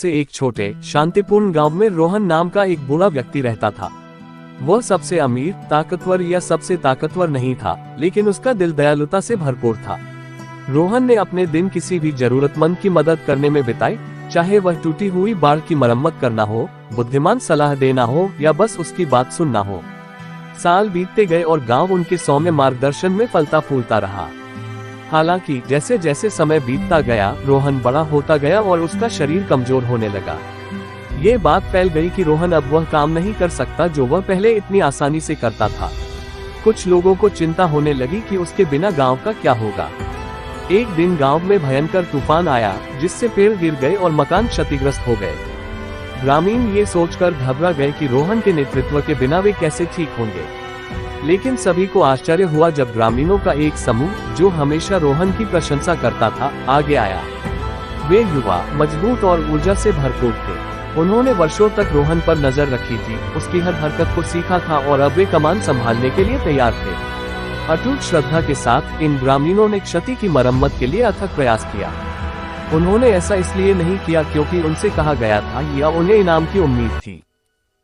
से एक छोटे शांतिपूर्ण गांव में रोहन नाम का एक बूढ़ा व्यक्ति रहता था। वह सबसे अमीर, ताकतवर या सबसे ताकतवर नहीं था, लेकिन उसका दिल दयालुता से भरपूर था। रोहन ने अपने दिन किसी भी जरूरतमंद की मदद करने में बिताए, चाहे वह टूटी हुई बाड़ की मरम्मत करना हो, बुद्धिमान सलाह देना हो या बस उसकी बात सुनना हो। साल बीतते गए और गांव उनके सौम्य मार्गदर्शन में फलता फूलता रहा। हालांकि जैसे जैसे समय बीतता गया, रोहन बड़ा होता गया और उसका शरीर कमजोर होने लगा। ये बात फैल गई कि रोहन अब वह काम नहीं कर सकता जो वह पहले इतनी आसानी से करता था। कुछ लोगों को चिंता होने लगी कि उसके बिना गांव का क्या होगा। एक दिन गांव में भयंकर तूफान आया, जिससे पेड़ गिर गए और मकान क्षतिग्रस्त हो गए। ग्रामीण ये सोचकर घबरा गए कि रोहन के नेतृत्व के बिना वे कैसे ठीक होंगे। लेकिन सभी को आश्चर्य हुआ जब ग्रामीणों का एक समूह, जो हमेशा रोहन की प्रशंसा करता था, आगे आया। वे युवा, मजबूत और ऊर्जा से भरपूर थे। उन्होंने वर्षों तक रोहन पर नजर रखी थी, उसकी हर हरकत को सीखा था और अब वे कमान संभालने के लिए तैयार थे। अटूट श्रद्धा के साथ इन ग्रामीणों ने क्षति की मरम्मत के लिए अथक प्रयास किया। उन्होंने ऐसा इसलिए नहीं किया क्योंकि उनसे कहा गया था या उन्हें इनाम की उम्मीद थी।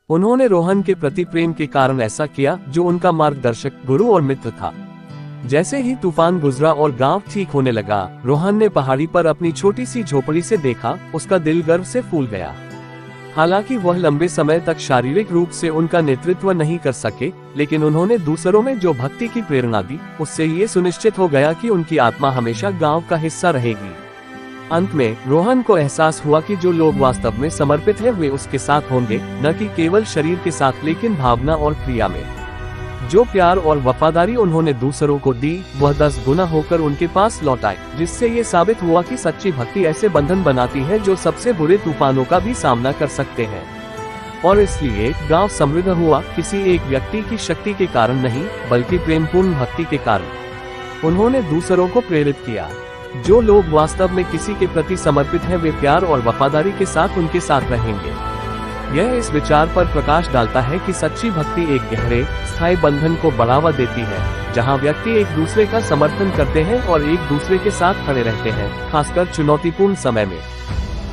उन्होंने रोहन के प्रति प्रेम के कारण ऐसा किया, जो उनका मार्गदर्शक, गुरु और मित्र था। जैसे ही तूफान गुजरा और गांव ठीक होने लगा, रोहन ने पहाड़ी पर अपनी छोटी सी झोपड़ी से देखा। उसका दिल गर्व से फूल गया। हालांकि वह लंबे समय तक शारीरिक रूप से उनका नेतृत्व नहीं कर सके, लेकिन उन्होंने दूसरों में जो भक्ति की प्रेरणा दी, उससे ये सुनिश्चित हो गया कि उनकी आत्मा हमेशा गांव का हिस्सा रहेगी। अंत में रोहन को एहसास हुआ कि जो लोग वास्तव में समर्पित हैं, वे उसके साथ होंगे, न कि केवल शरीर के साथ लेकिन भावना और क्रिया में। जो प्यार और वफादारी उन्होंने दूसरों को दी, वह 10 गुना होकर उनके पास लौट आई, जिससे ये साबित हुआ कि सच्ची भक्ति ऐसे बंधन बनाती है जो सबसे बुरे तूफानों का भी सामना कर सकते हैं। और इसलिए गांव समृद्ध हुआ, किसी एक व्यक्ति की शक्ति के कारण नहीं, बल्कि प्रेमपूर्ण भक्ति के कारण। उन्होंने दूसरों को प्रेरित किया। जो लोग वास्तव में किसी के प्रति समर्पित हैं, वे प्यार और वफादारी के साथ उनके साथ रहेंगे। यह इस विचार पर प्रकाश डालता है कि सच्ची भक्ति एक गहरे, स्थायी बंधन को बढ़ावा देती है, जहां व्यक्ति एक दूसरे का समर्थन करते हैं और एक दूसरे के साथ खड़े रहते हैं, खासकर चुनौतीपूर्ण समय में।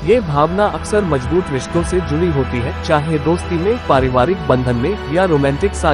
ये भावना अक्सर मजबूत रिश्तों से जुड़ी होती है, चाहे दोस्ती में, पारिवारिक बंधन में या रोमांटिक साझेदारी।